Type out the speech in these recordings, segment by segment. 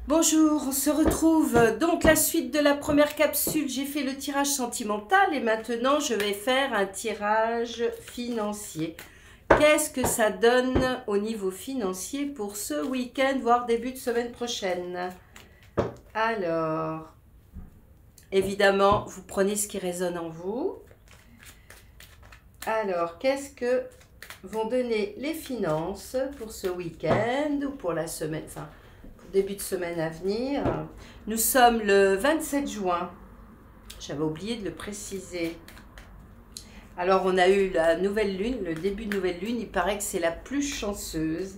Bonjour, on se retrouve donc la suite de la première capsule. J'ai fait le tirage sentimental et maintenant je vais faire un tirage financier. Qu'est-ce que ça donne au niveau financier pour ce week-end, voire début de semaine prochaine? Alors, évidemment, vous prenez ce qui résonne en vous. Alors, qu'est-ce que vont donner les finances pour ce week-end ou pour la semaine, enfin, pour début de semaine à venir? Nous sommes le 27 juin. J'avais oublié de le préciser. Alors, on a eu la nouvelle lune, le début de nouvelle lune. Il paraît que c'est la plus chanceuse.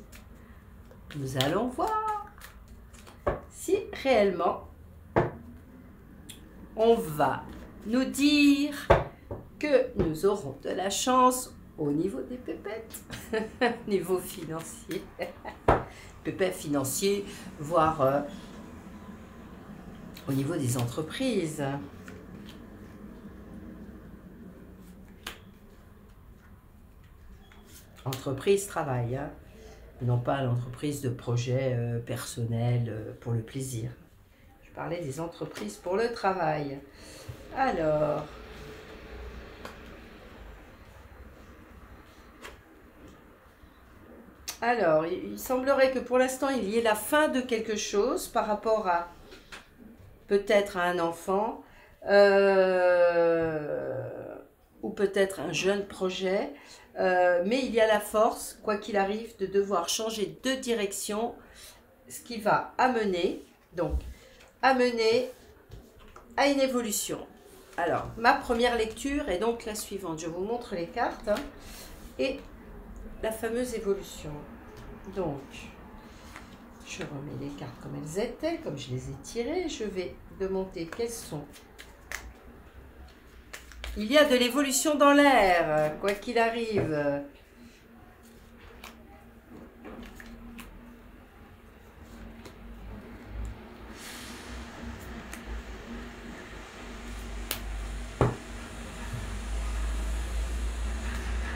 Nous allons voir si réellement on va nous dire que nous aurons de la chance au niveau des pépettes, niveau financier, pépettes financiers, voire au niveau des entreprises. Entreprise, travail, hein. Non pas l'entreprise de projet personnel pour le plaisir. Je parlais des entreprises pour le travail. Alors, il semblerait que pour l'instant, il y ait la fin de quelque chose par rapport à peut-être à un enfant ou peut-être un jeune projet. Mais il y a la force, quoi qu'il arrive, de devoir changer de direction, ce qui va amener à une évolution. Alors, ma première lecture est donc la suivante. Je vous montre les cartes et la fameuse évolution. Donc, je remets les cartes comme elles étaient, comme je les ai tirées. Je vais demander quelles sont. Il y a de l'évolution dans l'air, quoi qu'il arrive.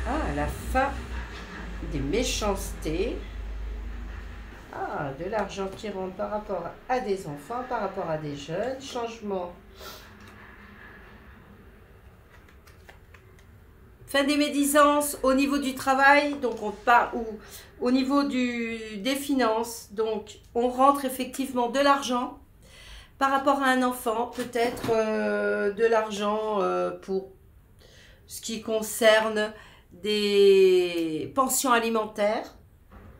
Ah, la fin des méchancetés. Ah, de l'argent qui rentre par rapport à des enfants, par rapport à des jeunes. Changement. Fin des médisances au niveau du travail, donc on part au niveau des finances, donc on rentre effectivement de l'argent par rapport à un enfant, peut-être de l'argent pour ce qui concerne des pensions alimentaires,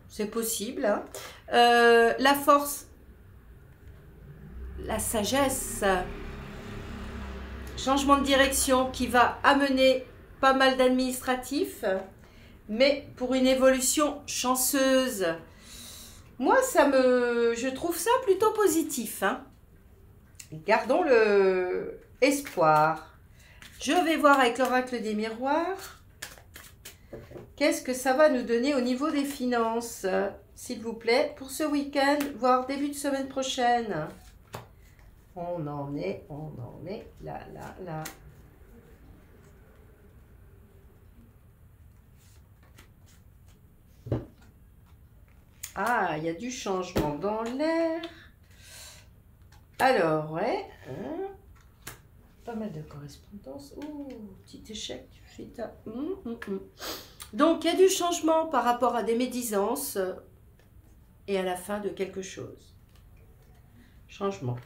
c'est possible, hein. La force, la sagesse, changement de direction qui va amener pas mal d'administratifs, mais pour une évolution chanceuse. Moi, je trouve ça plutôt positif, hein. Gardons le espoir. Je vais voir avec l'oracle des miroirs. Qu'est-ce que ça va nous donner au niveau des finances, s'il vous plaît, pour ce week-end, voire début de semaine prochaine. On en est là. Ah, il y a du changement dans l'air. Alors, ouais. Hein, pas mal de correspondance. Ouh, petit échec. Donc, il y a du changement par rapport à des médisances et à la fin de quelque chose. Changement.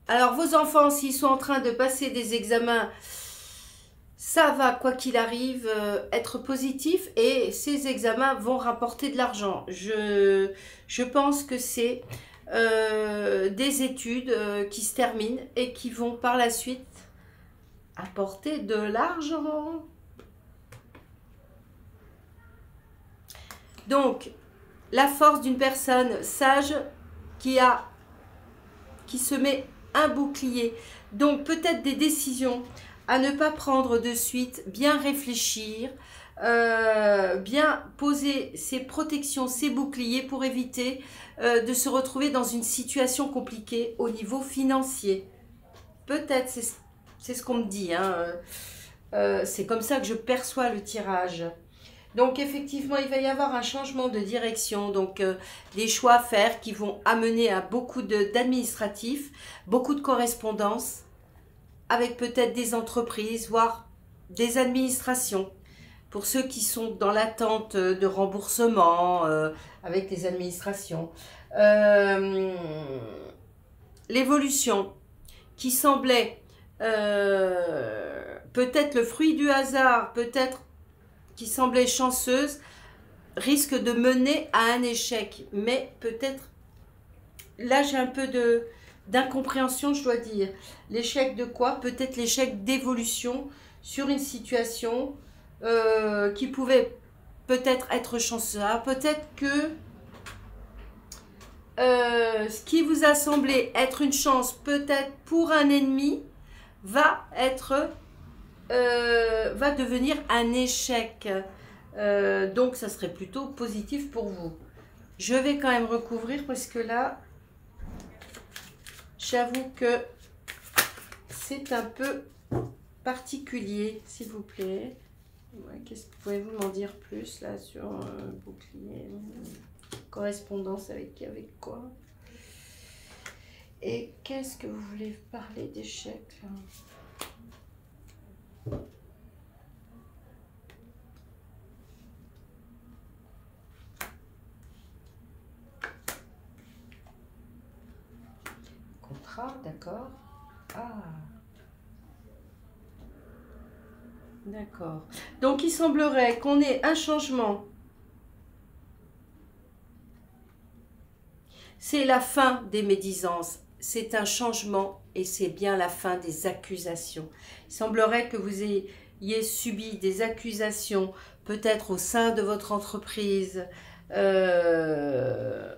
Alors, vos enfants, s'ils sont en train de passer des examens, ça va, quoi qu'il arrive, être positif et ces examens vont rapporter de l'argent. Je pense que c'est des études qui se terminent et qui vont par la suite apporter de l'argent. Donc, la force d'une personne sage qui se met un bouclier. Donc, peut-être des décisions à ne pas prendre de suite, bien réfléchir, bien poser ses protections, ses boucliers pour éviter de se retrouver dans une situation compliquée au niveau financier. Peut-être, c'est ce qu'on me dit, hein. C'est comme ça que je perçois le tirage. Donc effectivement, il va y avoir un changement de direction, donc des choix à faire qui vont amener à beaucoup d'administratifs, beaucoup de correspondances avec peut-être des entreprises, voire des administrations. Pour ceux qui sont dans l'attente de remboursement avec les administrations. L'évolution qui semblait peut-être le fruit du hasard, peut-être qui semblait chanceuse, risque de mener à un échec. Mais peut-être, là j'ai un peu d'incompréhension, je dois dire. L'échec de quoi? Peut-être l'échec d'évolution sur une situation qui pouvait peut-être être chanceuse. Peut-être que ce qui vous a semblé être une chance, peut-être pour un ennemi, va devenir un échec. Donc ça serait plutôt positif pour vous. Je vais quand même recouvrir parce que là, j'avoue que c'est un peu particulier, s'il vous plaît. Ouais, qu'est-ce que pouvez-vous m'en dire plus là sur bouclier, correspondance avec quoi? Et qu'est-ce que vous voulez parler d'échec là? Contrat, d'accord. Ah. D'accord. Donc, il semblerait qu'on ait un changement. C'est la fin des médisances. C'est un changement et c'est bien la fin des accusations. Il semblerait que vous ayez subi des accusations, peut-être au sein de votre entreprise, ce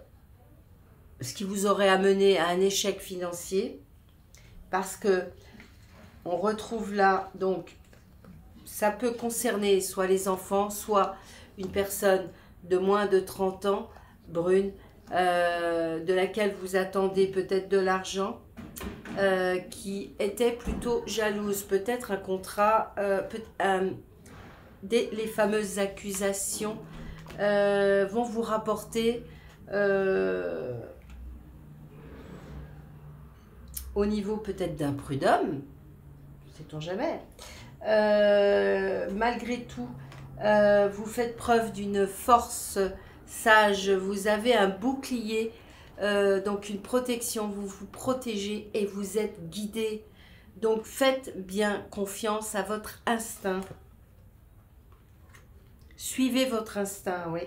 qui vous aurait amené à un échec financier. Parce que on retrouve là, donc, ça peut concerner soit les enfants, soit une personne de moins de 30 ans, brune, de laquelle vous attendez peut-être de l'argent, qui était plutôt jalouse. Peut-être un contrat, les fameuses accusations vont vous rapporter au niveau peut-être d'un prud'homme, sait-on jamais. Malgré tout, vous faites preuve d'une force sage, vous avez un bouclier, donc une protection, vous vous protégez et vous êtes guidé. Donc faites bien confiance à votre instinct. Suivez votre instinct, oui.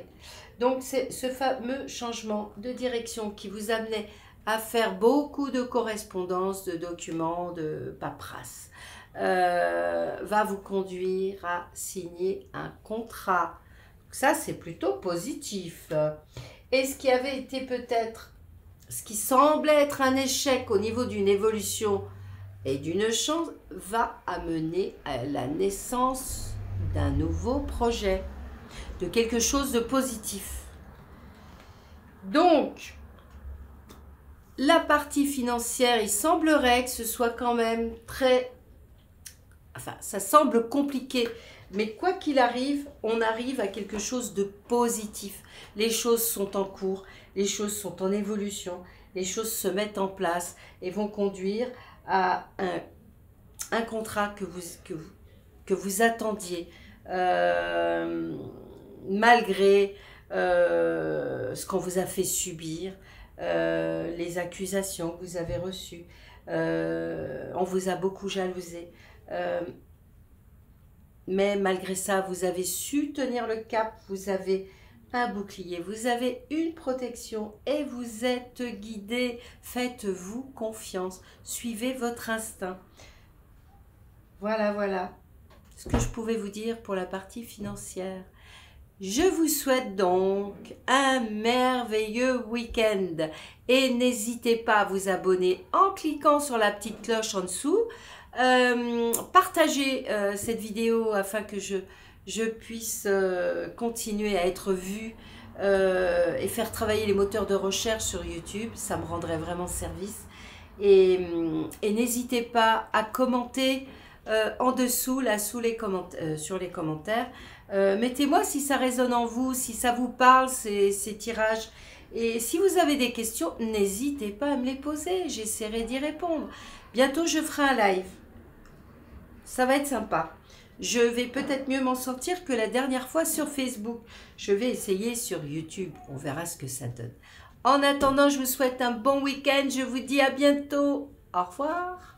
Donc c'est ce fameux changement de direction qui vous amenait à faire beaucoup de correspondances, de documents, de paperasse. Va vous conduire à signer un contrat. Ça, c'est plutôt positif. Et ce qui avait été peut-être, ce qui semblait être un échec au niveau d'une évolution et d'une chance, va amener à la naissance d'un nouveau projet, de quelque chose de positif. Donc, la partie financière, il semblerait que ce soit quand même très... Enfin, ça semble compliqué, mais quoi qu'il arrive, on arrive à quelque chose de positif. Les choses sont en cours, les choses sont en évolution, les choses se mettent en place et vont conduire à un contrat que vous attendiez, malgré ce qu'on vous a fait subir, les accusations que vous avez reçues. On vous a beaucoup jalousé. Mais malgré ça, vous avez su tenir le cap, vous avez un bouclier, vous avez une protection et vous êtes guidé. Faites-vous confiance, suivez votre instinct. Voilà, voilà ce que je pouvais vous dire pour la partie financière. Je vous souhaite donc un merveilleux week-end et n'hésitez pas à vous abonner en cliquant sur la petite cloche en dessous. Partagez cette vidéo afin que je puisse continuer à être vue et faire travailler les moteurs de recherche sur YouTube. Ça me rendrait vraiment service. Et n'hésitez pas à commenter en dessous, là, sur les commentaires, Mettez-moi si ça résonne en vous, si ça vous parle, ces tirages. Et si vous avez des questions, n'hésitez pas à me les poser, j'essaierai d'y répondre. Bientôt, je ferai un live. Ça va être sympa. Je vais peut-être mieux m'en sortir que la dernière fois sur Facebook. Je vais essayer sur YouTube. On verra ce que ça donne. En attendant, je vous souhaite un bon week-end. Je vous dis à bientôt. Au revoir.